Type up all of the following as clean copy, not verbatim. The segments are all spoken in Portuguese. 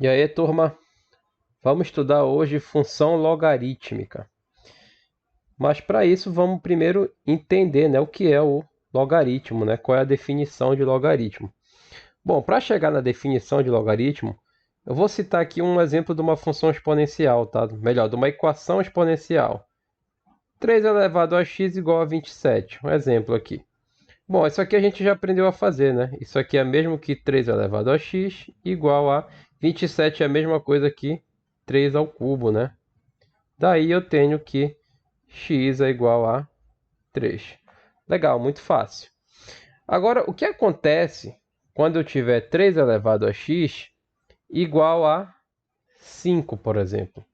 E aí, turma, vamos estudar hoje função logarítmica. Mas para isso, vamos primeiro entender, né, o que é o logaritmo, né? Qual é a definição de logaritmo. Bom, para chegar na definição de logaritmo, eu vou citar aqui um exemplo de uma função exponencial, tá? Melhor, de uma equação exponencial. 3 elevado a x igual a 27. Um exemplo aqui. Bom, isso aqui a gente já aprendeu a fazer, né? Isso aqui é mesmo que 3 elevado a x igual a 27 é a mesma coisa que 3 ao cubo, né? Daí eu tenho que x é igual a 3. Legal, muito fácil. Agora, o que acontece quando eu tiver 3 elevado a x igual a 5, por exemplo?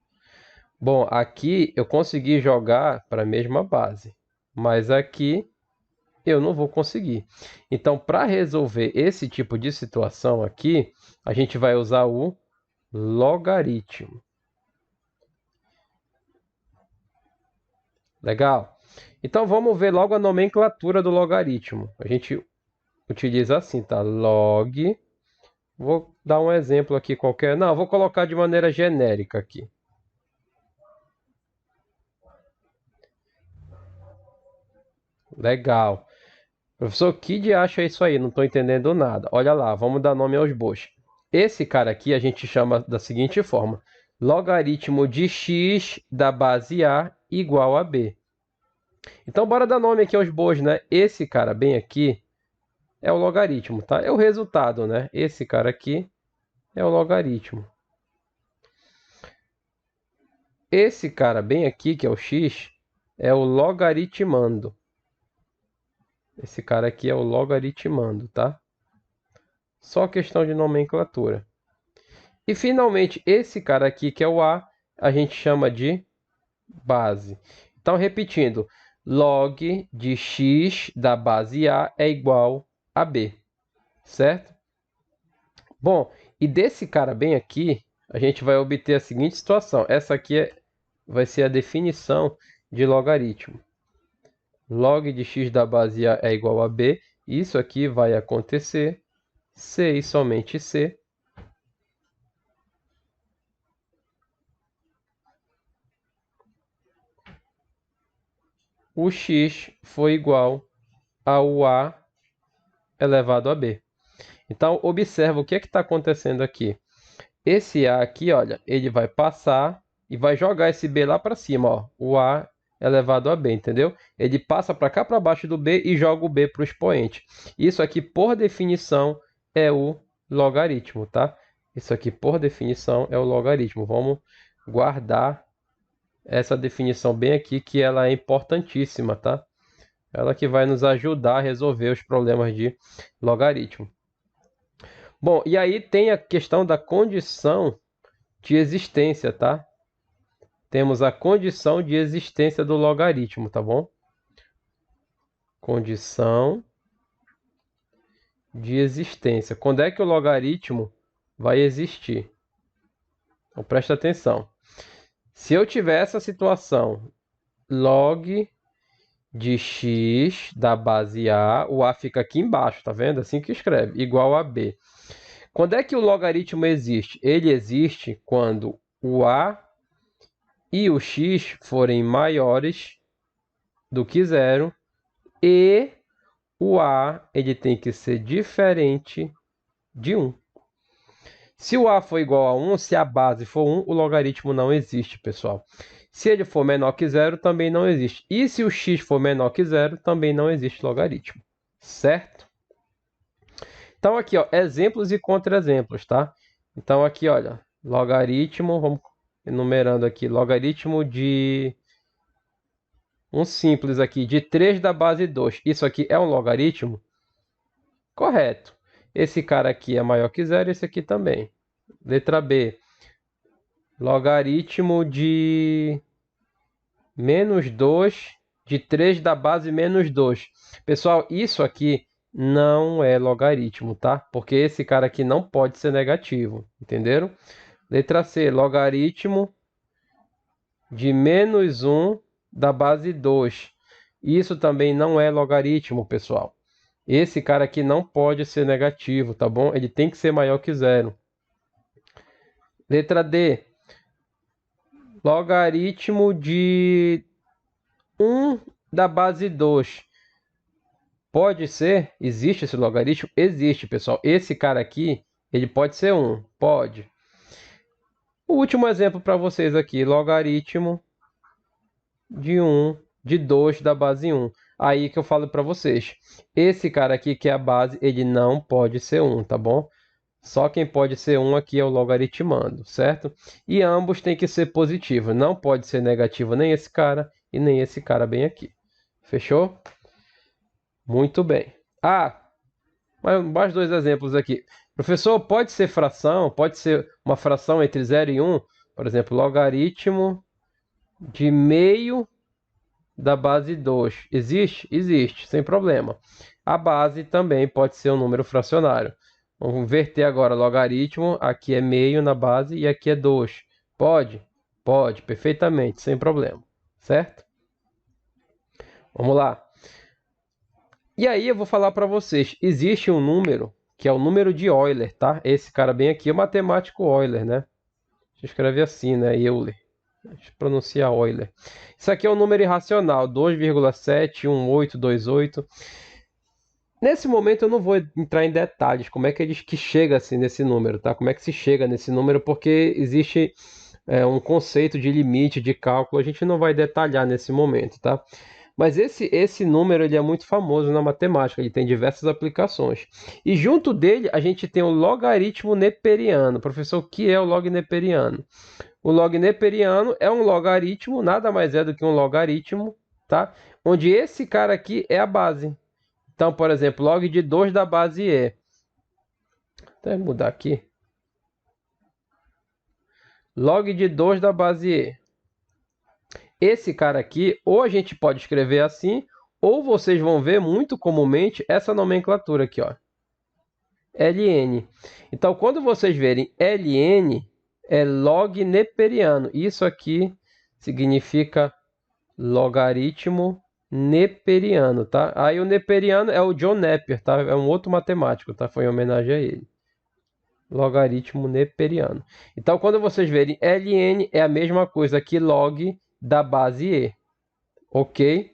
Bom, aqui eu consegui jogar para a mesma base, mas aqui eu não vou conseguir. Então, para resolver esse tipo de situação aqui, a gente vai usar o logaritmo. Legal? Então, vamos ver logo a nomenclatura do logaritmo. A gente utiliza assim, tá? Log. Vou dar um exemplo aqui qualquer. Não, vou colocar de maneira genérica aqui. Legal. Professor, que de acha isso aí? Não estou entendendo nada. Olha lá, vamos dar nome aos bois. Esse cara aqui a gente chama da seguinte forma: logaritmo de x da base a igual a b. Então, bora dar nome aqui aos bois, né? Esse cara bem aqui é o logaritmo, tá? É o resultado, né? Esse cara aqui é o logaritmo. Esse cara bem aqui, que é o x, é o logaritmando. Esse cara aqui é o logaritmando, tá? Só questão de nomenclatura. E finalmente, esse cara aqui, que é o a gente chama de base. Então, repetindo, log de x da base a é igual a b, certo? Bom, e desse cara bem aqui, a gente vai obter a seguinte situação. Essa aqui vai ser a definição de logaritmo. Log de x da base a é igual a b. Isso aqui vai acontecer se e somente se o x for igual ao a elevado a b. Então, observa o que está acontecendo aqui. Esse a aqui, olha, ele vai passar e vai jogar esse b lá para cima, ó, o a elevado a b, entendeu? Ele passa para cá, para baixo do b e joga o b para o expoente. Isso aqui, por definição, é o logaritmo, tá? Isso aqui, por definição, é o logaritmo. Vamos guardar essa definição bem aqui, que ela é importantíssima, tá? Ela que vai nos ajudar a resolver os problemas de logaritmo. Bom, e aí tem a questão da condição de existência, tá? Temos a condição de existência do logaritmo, tá bom? Condição de existência. Quando é que o logaritmo vai existir? Então, presta atenção. Se eu tiver essa situação, log de x da base a, o a fica aqui embaixo, tá vendo? Assim que escreve, igual a b. Quando é que o logaritmo existe? Ele existe quando o a e o x forem maiores do que zero e o a ele tem que ser diferente de 1. Se o a for igual a 1, se a base for 1, o logaritmo não existe, pessoal. Se ele for menor que zero, também não existe. E se o x for menor que zero, também não existe logaritmo. Certo? Então, aqui, ó, exemplos e contra-exemplos, tá? Então, aqui, olha, logaritmo, vamos enumerando aqui, logaritmo de um simples aqui, de 3 da base 2. Isso aqui é um logaritmo? Correto. Esse cara aqui é maior que zero, esse aqui também. Letra B, logaritmo de menos 2 de 3 da base menos 2. Pessoal, isso aqui não é logaritmo, tá? Porque esse cara aqui não pode ser negativo, entenderam? Letra C, logaritmo de menos 1 da base 2. Isso também não é logaritmo, pessoal. Esse cara aqui não pode ser negativo, tá bom? Ele tem que ser maior que zero. Letra D. Logaritmo de 1 da base 2. Pode ser? Existe esse logaritmo? Existe, pessoal. Esse cara aqui, ele pode ser 1. Pode. O último exemplo para vocês aqui. Logaritmo de 2 da base 1. Aí que eu falo para vocês. Esse cara aqui, que é a base, ele não pode ser 1, tá bom? Só quem pode ser 1 aqui é o logaritmando, certo? E ambos têm que ser positivos. Não pode ser negativo nem esse cara e nem esse cara bem aqui. Fechou? Muito bem. Ah, mais dois exemplos aqui. Professor, pode ser fração? Pode ser uma fração entre 0 e 1? Por exemplo, logaritmo de meio da base 2. Existe? Existe, sem problema. A base também pode ser um número fracionário. Vamos inverter agora logaritmo. Aqui é meio na base e aqui é 2. Pode? Pode, perfeitamente, sem problema. Certo? Vamos lá. E aí eu vou falar para vocês. Existe um número, que é o número de Euler, tá? Esse cara bem aqui é o matemático Euler, né? A gente escreve assim, né? Euler. A gente pronuncia Euler. Isso aqui é um número irracional, 2,71828. Nesse momento eu não vou entrar em detalhes, como é que eles que chega assim nesse número, tá? Como é que se chega nesse número, porque existe um conceito de limite de cálculo, a gente não vai detalhar nesse momento, tá? Mas esse número ele é muito famoso na matemática, ele tem diversas aplicações. E junto dele a gente tem o logaritmo neperiano. Professor, o que é o log neperiano? O log neperiano é um logaritmo, nada mais é do que um logaritmo, tá? Onde esse cara aqui é a base. Então, por exemplo, log de 2 da base E. Até mudar aqui. Log de 2 da base E. Esse cara aqui, ou a gente pode escrever assim, ou vocês vão ver muito comumente essa nomenclatura aqui, ó. ln. Então, quando vocês verem ln, é log neperiano. Isso aqui significa logaritmo neperiano, tá? Aí o neperiano é o John Napier, tá? É um outro matemático, tá? Foi em homenagem a ele. Logaritmo neperiano. Então, quando vocês verem ln, é a mesma coisa que log da base E. Ok?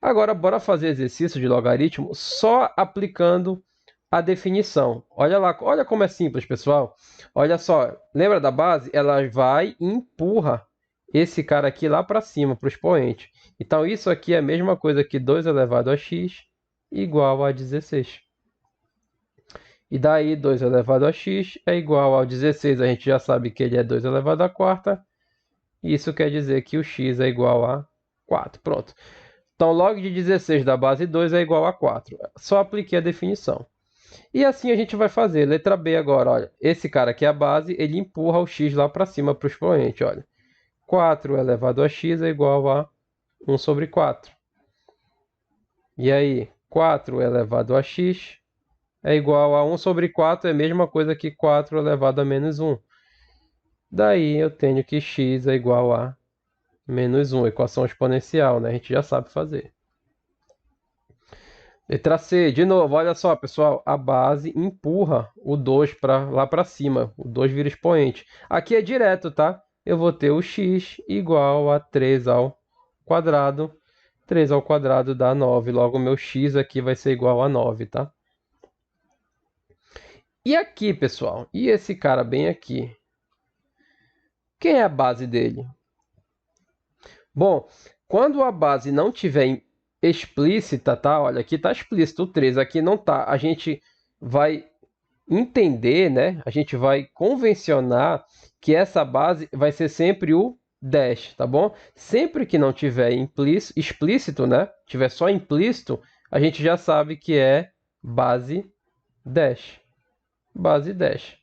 Agora, bora fazer exercício de logaritmo só aplicando a definição. Olha lá, olha como é simples, pessoal. Olha só, lembra da base? Ela vai e empurra esse cara aqui lá para cima, para o expoente. Então, isso aqui é a mesma coisa que 2 elevado a x igual a 16. E daí, 2 elevado a x é igual ao 16. A gente já sabe que ele é 2 elevado a quarta. Isso quer dizer que o x é igual a 4. Pronto. Então, log de 16 da base 2 é igual a 4. Só apliquei a definição. E assim a gente vai fazer. Letra B agora, olha. Esse cara aqui é a base, ele empurra o x lá para cima para o expoente, olha. 4 elevado a x é igual a 1 sobre 4. E aí, 4 elevado a x é igual a 1 sobre 4, é a mesma coisa que 4 elevado a menos 1. Daí eu tenho que x é igual a menos 1, equação exponencial, né? A gente já sabe fazer. Letra C, de novo, olha só, pessoal, a base empurra o 2 lá para cima, o 2 vira expoente. Aqui é direto, tá? Eu vou ter o x igual a 3 ao quadrado. 3 ao quadrado dá 9, logo meu x aqui vai ser igual a 9, tá? E aqui, pessoal, e esse cara bem aqui? Quem é a base dele? Bom, quando a base não tiver explícita, tá? Olha, aqui está explícito o 3, aqui não tá. A gente vai entender, né? A gente vai convencionar que essa base vai ser sempre o dash, tá bom? Sempre que não tiver explícito, né? Tiver só implícito, a gente já sabe que é base dash. Base dash,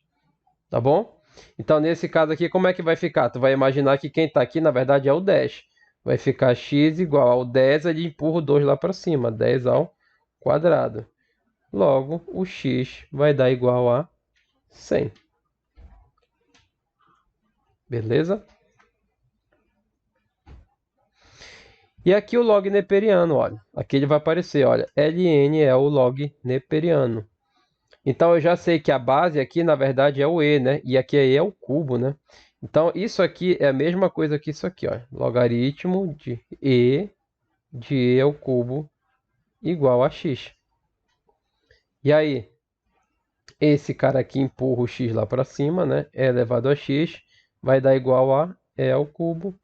tá bom? Então, nesse caso aqui, como é que vai ficar? Tu vai imaginar que quem está aqui, na verdade, é o dash. Vai ficar x igual ao 10, ele empurra o 2 lá para cima, 10 ao quadrado. Logo, o x vai dar igual a 100. Beleza? E aqui o log neperiano, olha. Aqui ele vai aparecer, olha. ln é o log neperiano. Então eu já sei que a base aqui, na verdade, é o e, né? E aqui é o cubo, né? Então isso aqui é a mesma coisa que isso aqui, ó. Logaritmo de e ao cubo igual a x. E aí, esse cara aqui empurra o x lá para cima, né? E elevado a x vai dar igual a e ao cubo.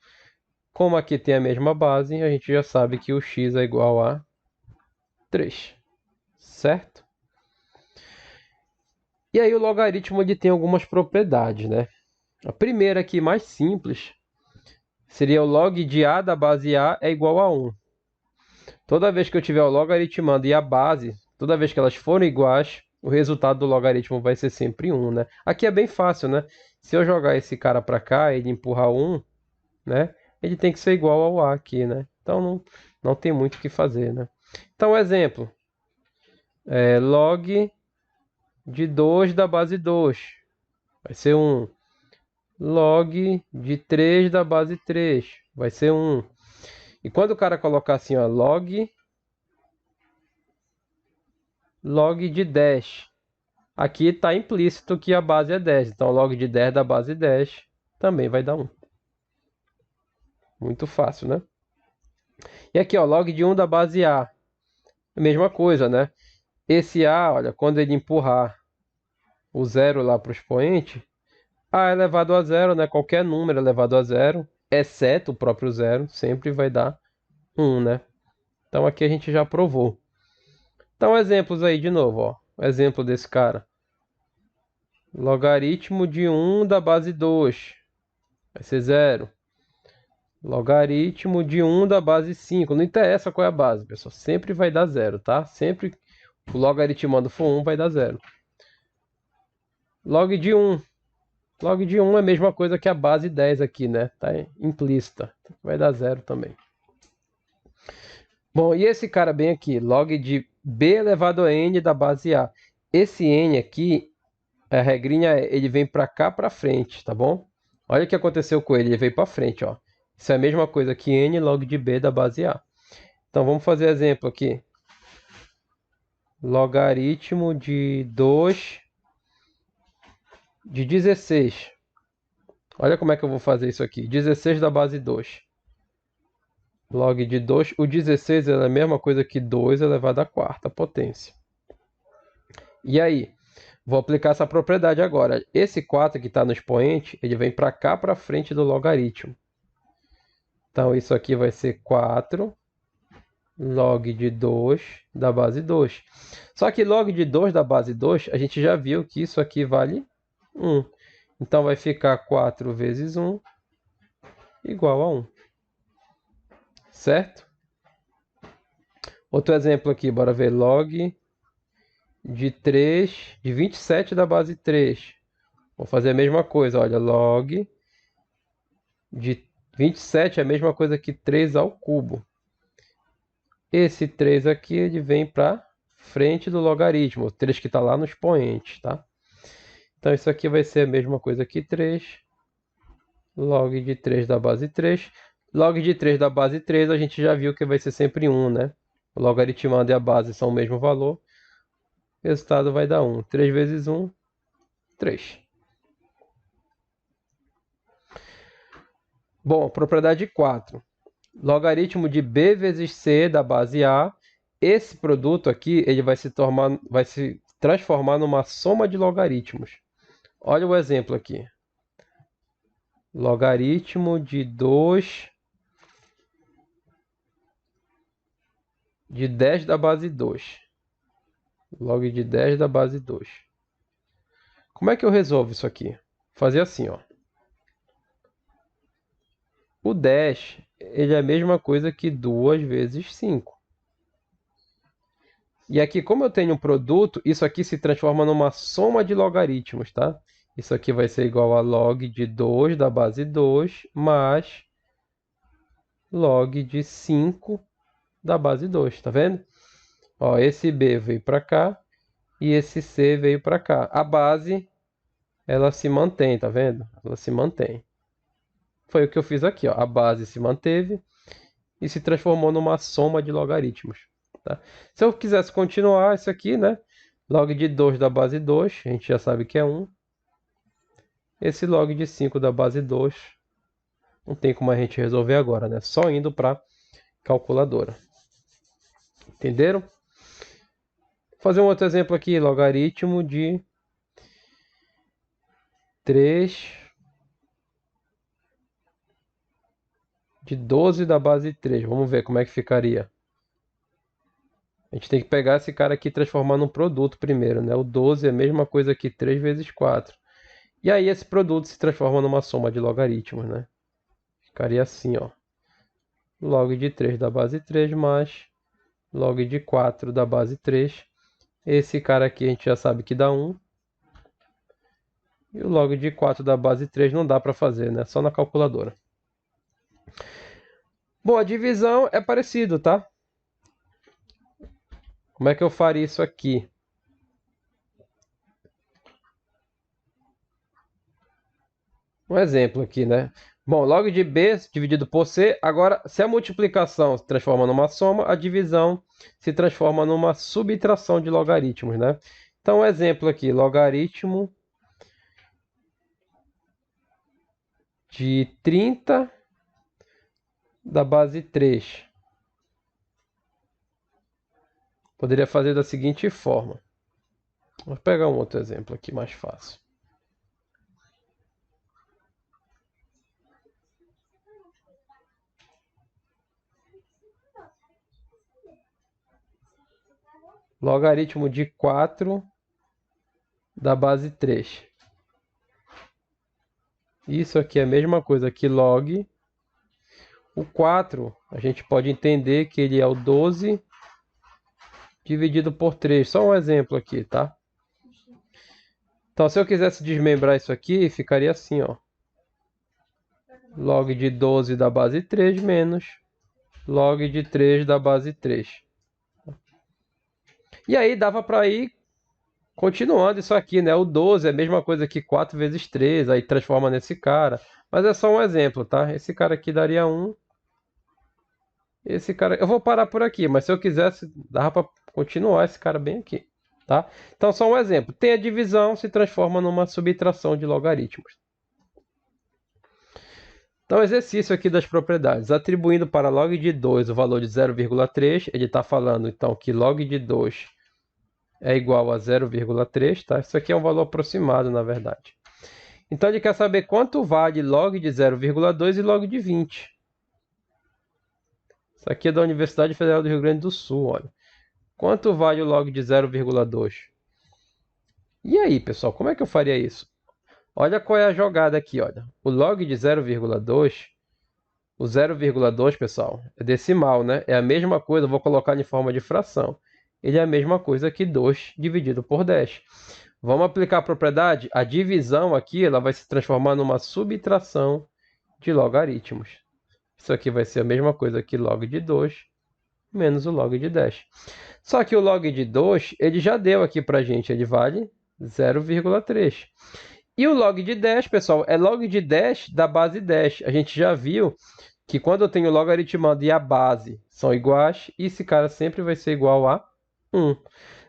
Como aqui tem a mesma base, a gente já sabe que o x é igual a 3, certo? E aí o logaritmo ele tem algumas propriedades, né? A primeira aqui, mais simples, seria o log de a da base a é igual a 1. Toda vez que eu tiver o logaritmando e a base, toda vez que elas forem iguais, o resultado do logaritmo vai ser sempre 1, né? Aqui é bem fácil, né? Se eu jogar esse cara para cá e ele empurrar 1, né? Ele tem que ser igual ao a aqui, né? Então não tem muito o que fazer, né? Então, exemplo, log de 2 da base 2 vai ser 1. Log de 3 da base 3 vai ser 1. E quando o cara colocar assim, ó, log de 10, aqui está implícito que a base é 10. Então, log de 10 da base 10 também vai dar 1. Muito fácil, né? E aqui, ó, log de 1 da base A. A mesma coisa, né? Esse A, olha, quando ele empurrar o zero lá para o expoente, A elevado a zero, né? Qualquer número elevado a zero, exceto o próprio zero, sempre vai dar 1, né? Então aqui a gente já provou. Então exemplos aí de novo, ó. O exemplo desse cara. Logaritmo de 1 da base 2 vai ser 0. Logaritmo de 1 da base 5. Não interessa qual é a base, pessoal. Sempre vai dar 0, tá? Sempre o logaritmando for 1 vai dar 0. Log de 1. Log de 1 é a mesma coisa que a base 10 aqui, né? Tá implícita. Vai dar 0 também. Bom, e esse cara bem aqui, log de b elevado a n da base a. Esse n aqui, a regrinha ele vem para cá para frente, tá bom? Olha o que aconteceu com ele, ele veio para frente, ó. Isso é a mesma coisa que n log de b da base a. Então vamos fazer exemplo aqui. Logaritmo de 2 de 16. Olha como é que eu vou fazer isso aqui. 16 da base 2. Log de 2. O 16 é a mesma coisa que 2 elevado à quarta potência. E aí? Vou aplicar essa propriedade agora. Esse 4 que está no expoente, ele vem para cá, para frente do logaritmo. Então, isso aqui vai ser 4 log de 2 da base 2. Só que log de 2 da base 2, a gente já viu que isso aqui vale 1. Então, vai ficar 4 vezes 1 igual a 1. Certo? Outro exemplo aqui, bora ver. Log de 27 da base 3. Vou fazer a mesma coisa, olha, log de 27 é a mesma coisa que 3 ao cubo. Esse 3 aqui, ele vem para frente do logaritmo, o 3 que está lá no expoente, tá? Então, isso aqui vai ser a mesma coisa que 3, log de 3 da base 3. Log de 3 da base 3, a gente já viu que vai ser sempre 1, né? O logaritmando e a base são o mesmo valor. O resultado vai dar 1. 3 vezes 1, 3. Bom, propriedade 4. Logaritmo de b vezes c da base a. Esse produto aqui ele vai se transformar numa soma de logaritmos. Olha o exemplo aqui. Logaritmo de 2 de 10 da base 2. Log de 10 da base 2. Como é que eu resolvo isso aqui? Vou fazer assim, ó. O 10 ele é a mesma coisa que 2 vezes 5. E aqui, como eu tenho um produto, isso aqui se transforma numa soma de logaritmos, tá? Isso aqui vai ser igual a log de 2 da base 2 mais log de 5 da base 2, tá vendo? Ó, esse B veio para cá e esse C veio para cá. A base, ela se mantém, tá vendo? Ela se mantém. Foi o que eu fiz aqui, ó. A base se manteve e se transformou numa soma de logaritmos, tá? Se eu quisesse continuar isso aqui, né? Log de 2 da base 2, a gente já sabe que é 1. Esse log de 5 da base 2, não tem como a gente resolver agora, né? Só indo para calculadora. Entenderam? Vou fazer um outro exemplo aqui, logaritmo de 3 de 12 da base 3. Vamos ver como é que ficaria. A gente tem que pegar esse cara aqui e transformar num produto primeiro, né? O 12 é a mesma coisa que 3 vezes 4. E aí esse produto se transforma numa soma de logaritmos, né? Ficaria assim, ó. Log de 3 da base 3 mais log de 4 da base 3. Esse cara aqui a gente já sabe que dá 1. E o log de 4 da base 3 não dá para fazer, né? Só na calculadora. Bom, a divisão é parecido, tá? Como é que eu faria isso aqui? Um exemplo aqui, né? Bom, log de B dividido por C. Agora, se a multiplicação se transforma numa soma, a divisão se transforma numa subtração de logaritmos, né? Então, um exemplo aqui, logaritmo de 30 da base 3. Poderia fazer da seguinte forma. Vou pegar um outro exemplo aqui mais fácil. Logaritmo de 4 da base 3. Isso aqui é a mesma coisa que log. O 4, a gente pode entender que ele é o 12 dividido por 3. Só um exemplo aqui, tá? Então, se eu quisesse desmembrar isso aqui, ficaria assim, ó. Log de 12 da base 3 menos log de 3 da base 3. E aí dava para ir continuando isso aqui, né? O 12 é a mesma coisa que 4 vezes 3, aí transforma nesse cara. Mas é só um exemplo, tá? Esse cara aqui daria 1. Esse cara... Eu vou parar por aqui, mas se eu quisesse, dava para continuar esse cara bem aqui, tá? Então, só um exemplo. Tem a divisão, se transforma numa subtração de logaritmos. Então, exercício aqui das propriedades. Atribuindo para log de 2 o valor de 0,3, ele está falando, então, que log de 2 é igual a 0,3, tá? Isso aqui é um valor aproximado, na verdade. Então, ele quer saber quanto vale log de 0,2 e log de 20. Isso aqui é da Universidade Federal do Rio Grande do Sul, olha. Quanto vale o log de 0,2? E aí, pessoal, como é que eu faria isso? Olha qual é a jogada aqui, olha. O log de 0,2, o 0,2, pessoal, é decimal, né? É a mesma coisa, eu vou colocar em forma de fração. Ele é a mesma coisa que 2 dividido por 10. Vamos aplicar a propriedade? A divisão aqui ela vai se transformar numa subtração de logaritmos. Isso aqui vai ser a mesma coisa que log de 2 menos o log de 10. Só que o log de 2, ele já deu aqui para a gente, ele vale 0,3. E o log de 10, pessoal, é log de 10 da base 10. A gente já viu que quando eu tenho o logaritmando e a base são iguais, esse cara sempre vai ser igual a 1.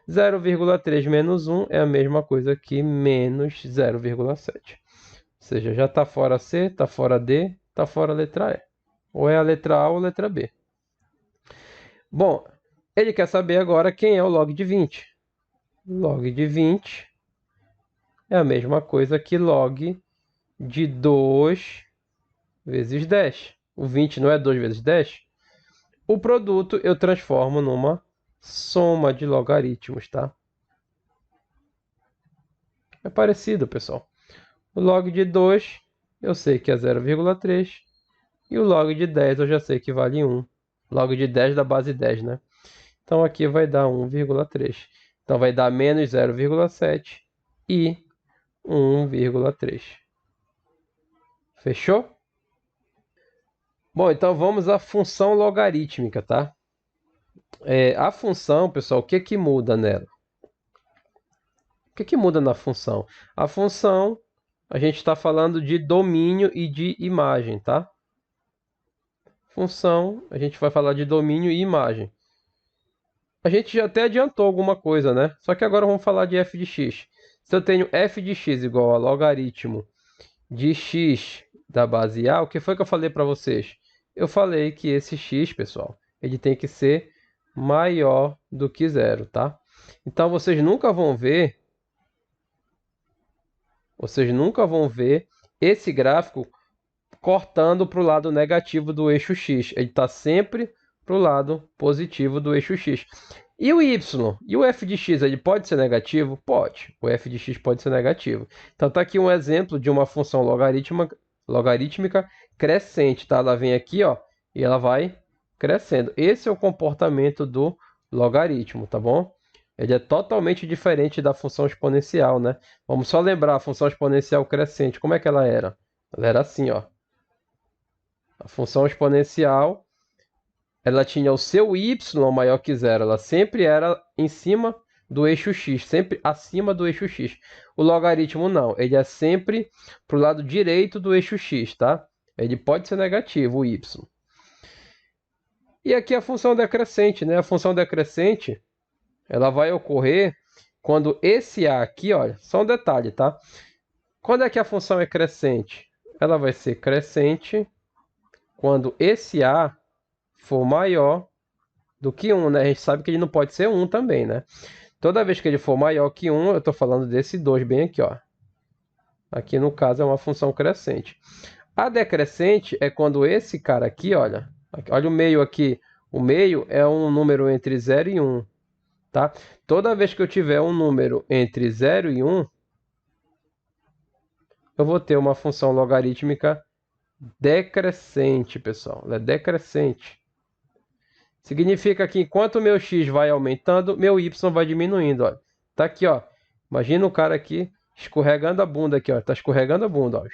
0,3 menos 1 é a mesma coisa que menos 0,7. Ou seja, já está fora C, está fora D, está fora a letra E. Ou é a letra A ou a letra B. Bom, ele quer saber agora quem é o log de 20. Log de 20 é a mesma coisa que log de 2 vezes 10. O 20 não é 2 vezes 10? O produto eu transformo numa soma de logaritmos, tá? É parecido, pessoal. O log de 2 eu sei que é 0,3. E o log de 10 eu já sei que vale 1. Log de 10 da base 10, né? Então aqui vai dar 1,3. Então vai dar menos 0,7 e 1,3. Fechou? Bom, então vamos à função logarítmica, tá? A função, pessoal, o que que muda nela? O que que muda na função? A função, a gente está falando de domínio e de imagem, tá? Função, a gente vai falar de domínio e imagem. a gente já até adiantou alguma coisa, né? Só que agora vamos falar de f de x. Se eu tenho f de x igual a logaritmo de x da base A, o que foi que eu falei para vocês? Eu falei que esse x, pessoal, ele tem que ser maior do que zero, tá? Então vocês nunca vão ver esse gráfico cortando para o lado negativo do eixo x. Ele está sempre para o lado positivo do eixo x. E o y? E o f de x, ele pode ser negativo? Pode. O f de x pode ser negativo. Então está aqui um exemplo de uma função logarítmica crescente, tá? Ela vem aqui, ó, e ela vai crescendo. Esse é o comportamento do logaritmo, tá bom? Ele é totalmente diferente da função exponencial, né? Vamos só lembrar a função exponencial crescente. Como é que ela era? Ela era assim, ó. A função exponencial, ela tinha o seu y maior que zero. Ela sempre era em cima do eixo x, sempre acima do eixo x. O logaritmo não, ele é sempre para o lado direito do eixo x, tá? Ele pode ser negativo, o y. E aqui a função decrescente, né? A função decrescente, ela vai ocorrer quando esse a aqui, olha, só um detalhe, tá? Quando é que a função é crescente? Ela vai ser crescente quando esse a for maior do que 1, né? A gente sabe que ele não pode ser 1 também, né? Toda vez que ele for maior que 1, eu estou falando desse 2 bem aqui, ó. Aqui no caso é uma função crescente. A decrescente é quando esse cara aqui, olha o meio aqui. O meio é um número entre 0 e 1, tá? Toda vez que eu tiver um número entre 0 e 1, eu vou ter uma função logarítmica decrescente, pessoal. Ela é decrescente. Significa que enquanto o meu x vai aumentando, meu y vai diminuindo, ó. Tá aqui, ó. Imagina o cara aqui escorregando a bunda aqui, ó. Tá escorregando a bunda, ó.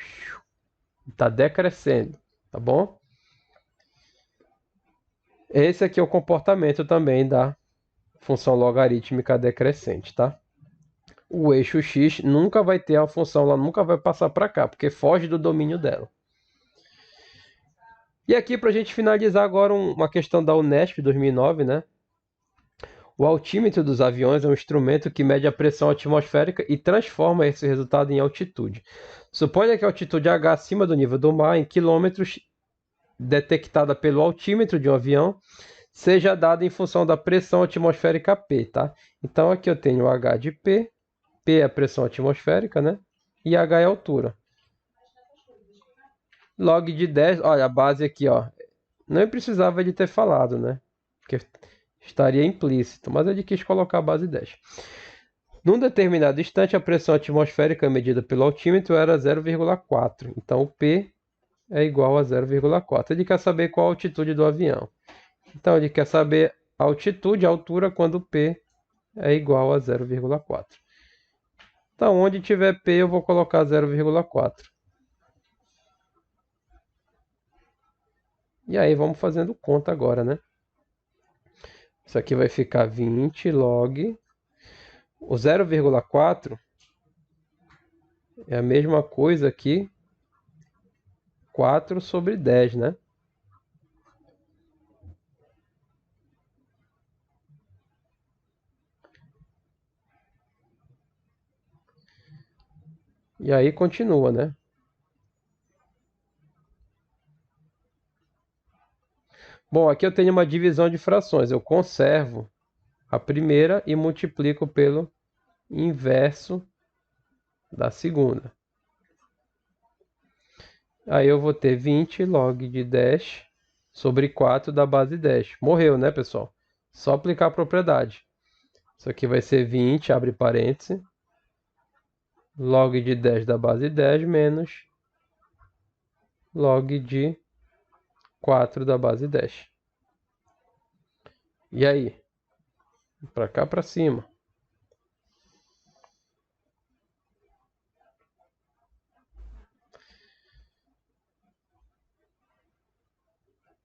Tá decrescendo, tá bom? Esse aqui é o comportamento também da função logarítmica decrescente, tá? O eixo x nunca vai ter a função lá, nunca vai passar para cá, porque foge do domínio dela. E aqui, para a gente finalizar agora uma questão da Unesp 2009, né? O altímetro dos aviões é um instrumento que mede a pressão atmosférica e transforma esse resultado em altitude. Suponha que a altitude H acima do nível do mar, em quilômetros, detectada pelo altímetro de um avião, seja dada em função da pressão atmosférica P, tá? Então aqui eu tenho H de P, P é a pressão atmosférica, né? E H é a altura. Log de 10, olha a base aqui, ó. Não precisava de ter falado, né? Porque estaria implícito, mas ele quis colocar a base 10. Num determinado instante, a pressão atmosférica medida pelo altímetro era 0,4. Então, o P é igual a 0,4. Ele quer saber qual a altitude do avião. Então, ele quer saber a altitude, a altura, quando P é igual a 0,4. Então, onde tiver P, eu vou colocar 0,4. E aí, vamos fazendo conta agora, né? Isso aqui vai ficar 20 log. O 0,4 é a mesma coisa que 4 sobre 10, né? E aí continua, né? Bom, aqui eu tenho uma divisão de frações. Eu conservo a primeira e multiplico pelo inverso da segunda. Aí eu vou ter 20 log de 10 sobre 4 da base 10. Morreu, né, pessoal? Só aplicar a propriedade. Isso aqui vai ser 20, abre parênteses, log de 10 da base 10 menos log de 4 da base 10. E aí? Para cá, para cima.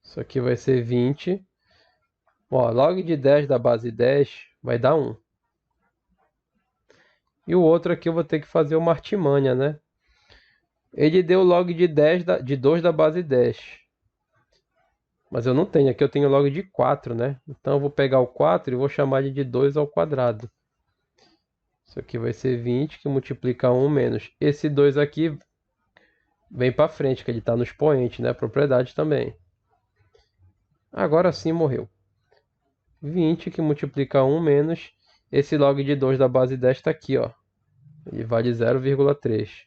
Isso aqui vai ser 20. Ó, log de 10 da base 10 vai dar 1. E o outro aqui eu vou ter que fazer uma artimanha, né? Ele deu log de 2 da base 10. Mas eu não tenho, aqui eu tenho log de 4, né? Então eu vou pegar o 4 e vou chamar ele de 2 ao quadrado. Isso aqui vai ser 20, que multiplica 1 menos. Esse 2 aqui vem para frente, que ele está no expoente, né? Propriedade também. Agora sim morreu. 20 que multiplica 1 menos. Esse log de 2 da base 10 está aqui, ó. Ele vale 0,3.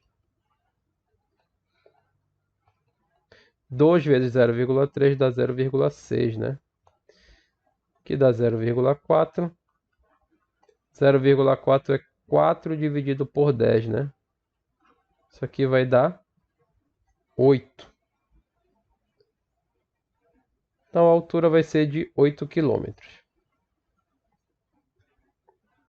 2 vezes 0,3 dá 0,6, né? Que dá 0,4. 0,4 é 4 dividido por 10, né? Isso aqui vai dar 8. Então a altura vai ser de 8 quilômetros.